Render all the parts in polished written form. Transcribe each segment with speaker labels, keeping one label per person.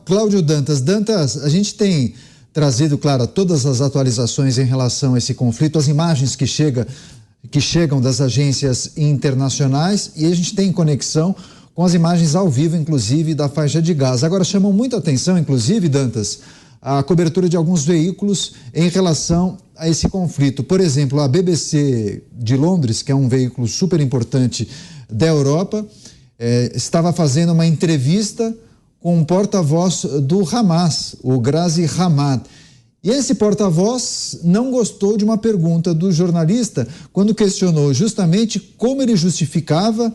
Speaker 1: Cláudio Dantas. Dantas, a gente tem trazido, claro, todas as atualizações em relação a esse conflito, as imagens que chegam das agências internacionais, e a gente tem conexão com as imagens ao vivo, inclusive, da faixa de Gaza. Agora, chamou muita atenção, inclusive, Dantas, a cobertura de alguns veículos em relação a esse conflito. Por exemplo, a BBC de Londres, que é um veículo super importante da Europa, estava fazendo uma entrevista com um porta-voz do Hamas, o Ghazi Hamad. E esse porta-voz não gostou de uma pergunta do jornalista quando questionou justamente como ele justificava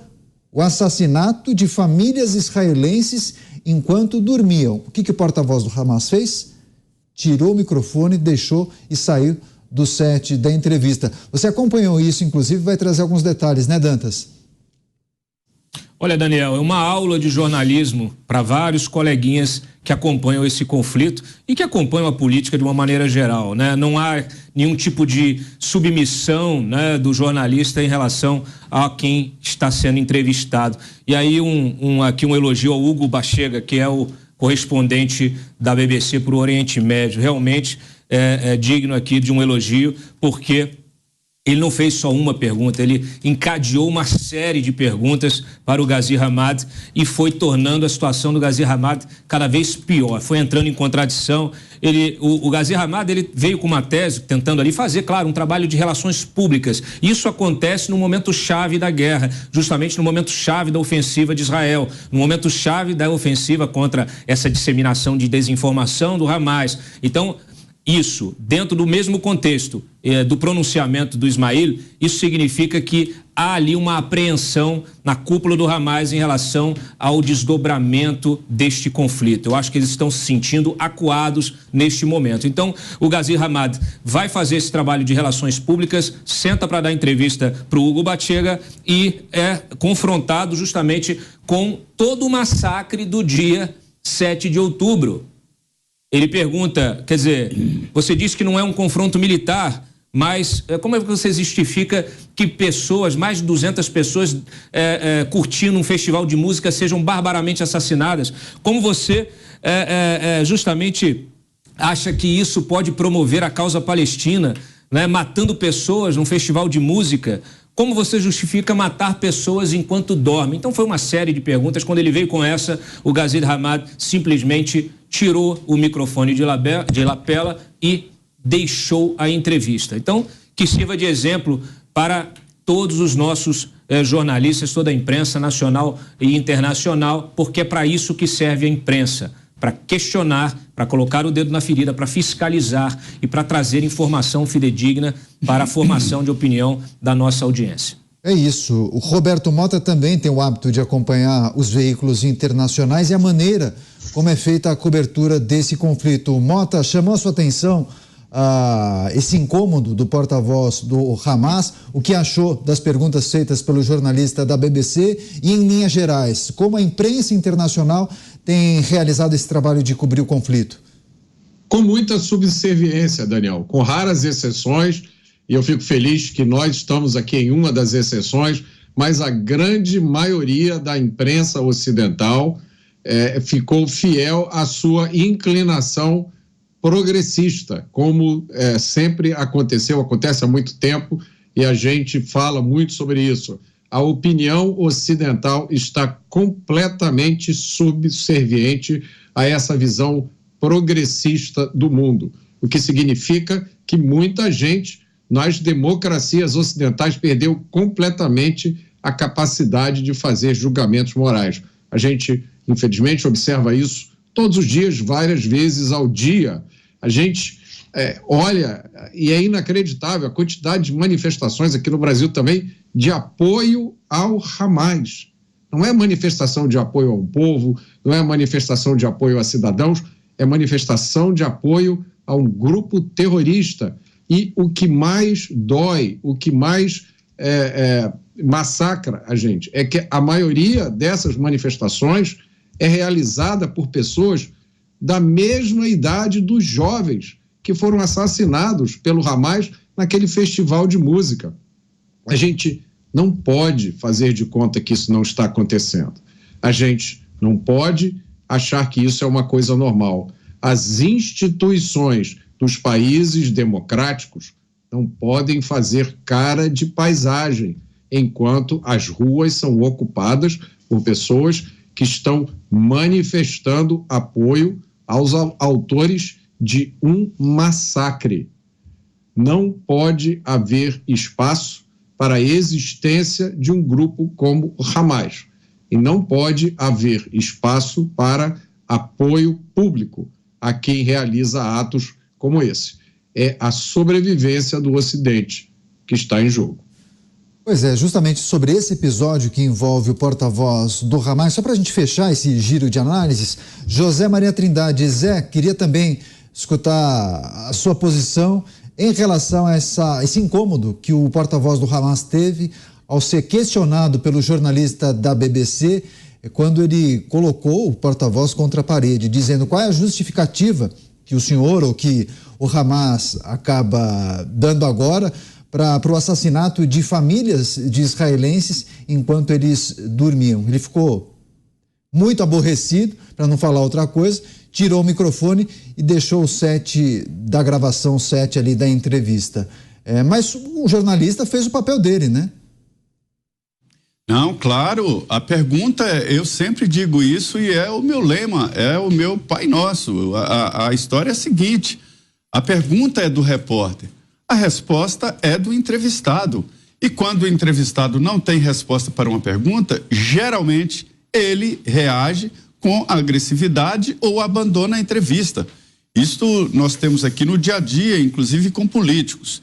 Speaker 1: o assassinato de famílias israelenses enquanto dormiam. O que o porta-voz do Hamas fez? Tirou o microfone, deixou e saiu do set da entrevista. Você acompanhou isso, inclusive, vai trazer alguns detalhes, né, Dantas?
Speaker 2: Olha, Daniel, é uma aula de jornalismo para vários coleguinhas que acompanham esse conflito e que acompanham a política de uma maneira geral, né? Não há nenhum tipo de submissão, né, do jornalista em relação a quem está sendo entrevistado. E aí aqui um elogio ao Hugo Bachega, que é o correspondente da BBC para o Oriente Médio. Realmente é digno aqui de um elogio, porque ele não fez só uma pergunta, ele encadeou uma série de perguntas para o Ghazi Hamad e foi tornando a situação do Ghazi Hamad cada vez pior, foi entrando em contradição. O Ghazi Hamad, ele veio com uma tese, tentando ali fazer, claro, um trabalho de relações públicas. Isso acontece no momento chave da guerra, justamente no momento chave da ofensiva de Israel, no momento chave da ofensiva contra essa disseminação de desinformação do Hamas. Então, isso, dentro do mesmo contexto do pronunciamento do Ismail, isso significa que há ali uma apreensão na cúpula do Hamas em relação ao desdobramento deste conflito. Eu acho que eles estão se sentindo acuados neste momento. Então, o Ghazi Hamad vai fazer esse trabalho de relações públicas, senta para dar entrevista para o Hugo Bachega e é confrontado justamente com todo o massacre do dia 7 de outubro. Ele pergunta, quer dizer, você disse que não é um confronto militar, mas como é que você justifica que pessoas, mais de 200 pessoas curtindo um festival de música sejam barbaramente assassinadas? Como você justamente acha que isso pode promover a causa palestina, né, matando pessoas num festival de música? Como você justifica matar pessoas enquanto dorme? Então foi uma série de perguntas. Quando ele veio com essa, o Ghazi Hamad simplesmente tirou o microfone de lapela e deixou a entrevista. Então, que sirva de exemplo para todos os nossos jornalistas, toda a imprensa nacional e internacional, porque é para isso que serve a imprensa, para questionar, para colocar o dedo na ferida, para fiscalizar e para trazer informação fidedigna para a formação de opinião da nossa audiência.
Speaker 1: É isso. O Roberto Mota também tem o hábito de acompanhar os veículos internacionais e a maneira como é feita a cobertura desse conflito. Mota, chamou a sua atenção esse incômodo do porta-voz do Hamas, o que achou das perguntas feitas pelo jornalista da BBC e, em linhas gerais, como a imprensa internacional tem realizado esse trabalho de cobrir o conflito?
Speaker 3: Com muita subserviência, Daniel, com raras exceções, e eu fico feliz que nós estamos aqui em uma das exceções, mas a grande maioria da imprensa ocidental ficou fiel à sua inclinação progressista, como sempre acontece há muito tempo, e a gente fala muito sobre isso. A opinião ocidental está completamente subserviente a essa visão progressista do mundo, o que significa que muita gente nas democracias ocidentais perdeu completamente a capacidade de fazer julgamentos morais. A gente, infelizmente, observa isso todos os dias, várias vezes ao dia. A gente olha, e é inacreditável a quantidade de manifestações aqui no Brasil também de apoio ao Hamas. Não é manifestação de apoio ao povo, não é manifestação de apoio a cidadãos, é manifestação de apoio a um grupo terrorista. E o que mais dói, o que mais massacra a gente, é que a maioria dessas manifestações é realizada por pessoas da mesma idade dos jovens que foram assassinados pelo Hamas naquele festival de música. A gente não pode fazer de conta que isso não está acontecendo. A gente não pode achar que isso é uma coisa normal. As instituições dos países democráticos não podem fazer cara de paisagem enquanto as ruas são ocupadas por pessoas que estão manifestando apoio aos autores de um massacre. Não pode haver espaço para a existência de um grupo como o Hamas. E não pode haver espaço para apoio público a quem realiza atos como esse. É a sobrevivência do Ocidente que está em jogo.
Speaker 1: Pois é, justamente sobre esse episódio que envolve o porta-voz do Hamas, só para a gente fechar esse giro de análises, José Maria Trindade. Zé, queria também escutar a sua posição em relação a esse incômodo que o porta-voz do Hamas teve ao ser questionado pelo jornalista da BBC, quando ele colocou o porta-voz contra a parede, dizendo qual é a justificativa que o senhor ou que o Hamas acaba dando agora para o assassinato de famílias de israelenses enquanto eles dormiam. Ele ficou muito aborrecido, para não falar outra coisa, tirou o microfone e deixou o set da gravação, o set ali da entrevista. Mas o jornalista fez o papel dele, né?
Speaker 4: Não, claro, a pergunta, eu sempre digo isso e é o meu lema, é o meu Pai Nosso. A história é a seguinte, a pergunta é do repórter, a resposta é do entrevistado. E quando o entrevistado não tem resposta para uma pergunta, geralmente ele reage com agressividade ou abandona a entrevista. Isto nós temos aqui no dia a dia, inclusive com políticos.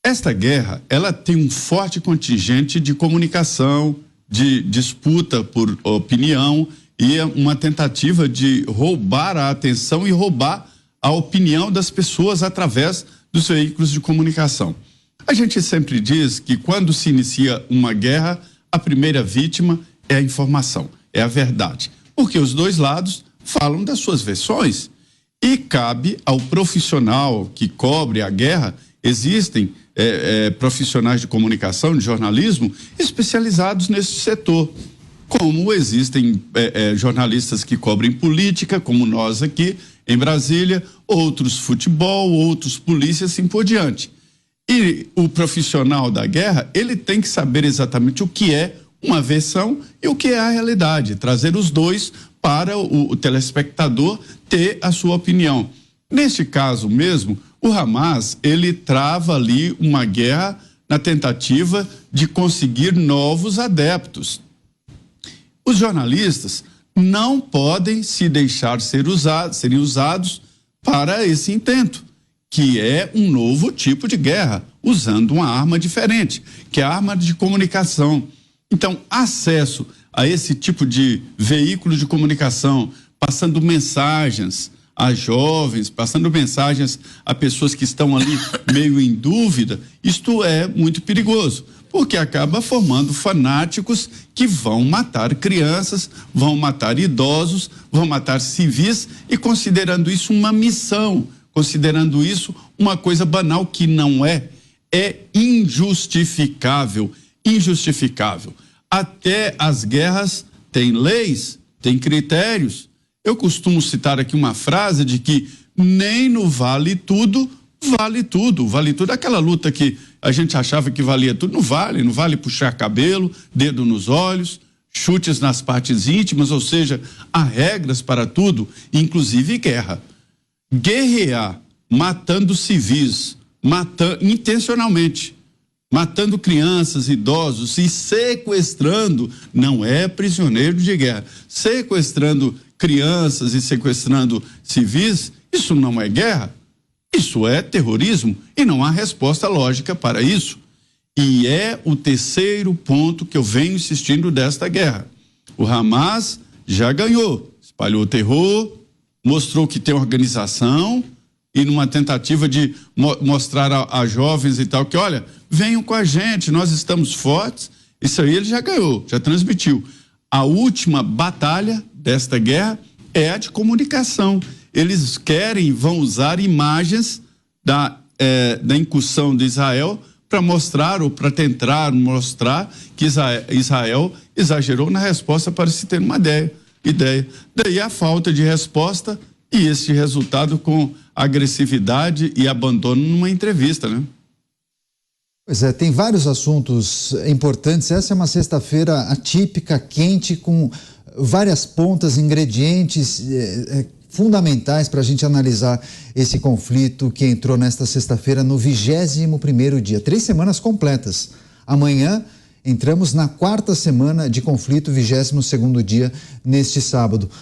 Speaker 4: Esta guerra, ela tem um forte contingente de comunicação, de disputa por opinião e uma tentativa de roubar a atenção e roubar a opinião das pessoas através dos veículos de comunicação. A gente sempre diz que quando se inicia uma guerra, a primeira vítima é a informação, é a verdade, porque os dois lados falam das suas versões e cabe ao profissional que cobre a guerra. Existem profissionais de comunicação, de jornalismo, especializados nesse setor, como existem jornalistas que cobrem política, como nós aqui em Brasília, outros futebol, outros polícia, assim por diante. E o profissional da guerra, ele tem que saber exatamente o que é uma versão e o que é a realidade, trazer os dois para o telespectador ter a sua opinião. Neste caso mesmo, o Hamas, ele trava ali uma guerra na tentativa de conseguir novos adeptos. Os jornalistas não podem se deixar serem usados para esse intento, que é um novo tipo de guerra, usando uma arma diferente, que é a arma de comunicação. Então, acesso a esse tipo de veículo de comunicação, passando mensagens a jovens, passando mensagens a pessoas que estão ali meio em dúvida, isto é muito perigoso, porque acaba formando fanáticos que vão matar crianças, vão matar idosos, vão matar civis e considerando isso uma missão, considerando isso uma coisa banal que não é injustificável, injustificável. Até as guerras têm leis, têm critérios. Eu costumo citar aqui uma frase de que nem no vale tudo, vale tudo. Vale tudo. Aquela luta que a gente achava que valia tudo, não vale puxar cabelo, dedo nos olhos, chutes nas partes íntimas, ou seja, há regras para tudo, inclusive guerra. Guerrear, matando civis, intencionalmente, matando crianças, idosos e sequestrando, não é prisioneiro de guerra, sequestrando crianças e sequestrando civis, isso não é guerra, isso é terrorismo e não há resposta lógica para isso. E é o terceiro ponto que eu venho insistindo desta guerra. O Hamas já ganhou, espalhou terror, mostrou que tem organização e numa tentativa de mostrar a jovens e tal que, olha, venham com a gente, nós estamos fortes, isso aí ele já ganhou, já transmitiu. A última batalha desta guerra é a de comunicação. Eles vão usar imagens da incursão de Israel para mostrar ou para tentar mostrar que Israel exagerou na resposta para se ter uma ideia. ideia. Daí a falta de resposta e esse resultado com agressividade e abandono numa entrevista, né?
Speaker 1: Pois é, tem vários assuntos importantes. Essa é uma sexta-feira atípica, quente, com várias pontas, ingredientes fundamentais para a gente analisar esse conflito que entrou nesta sexta-feira no 21º dia. 3 semanas completas. Amanhã entramos na 4ª semana de conflito, 22º dia neste sábado.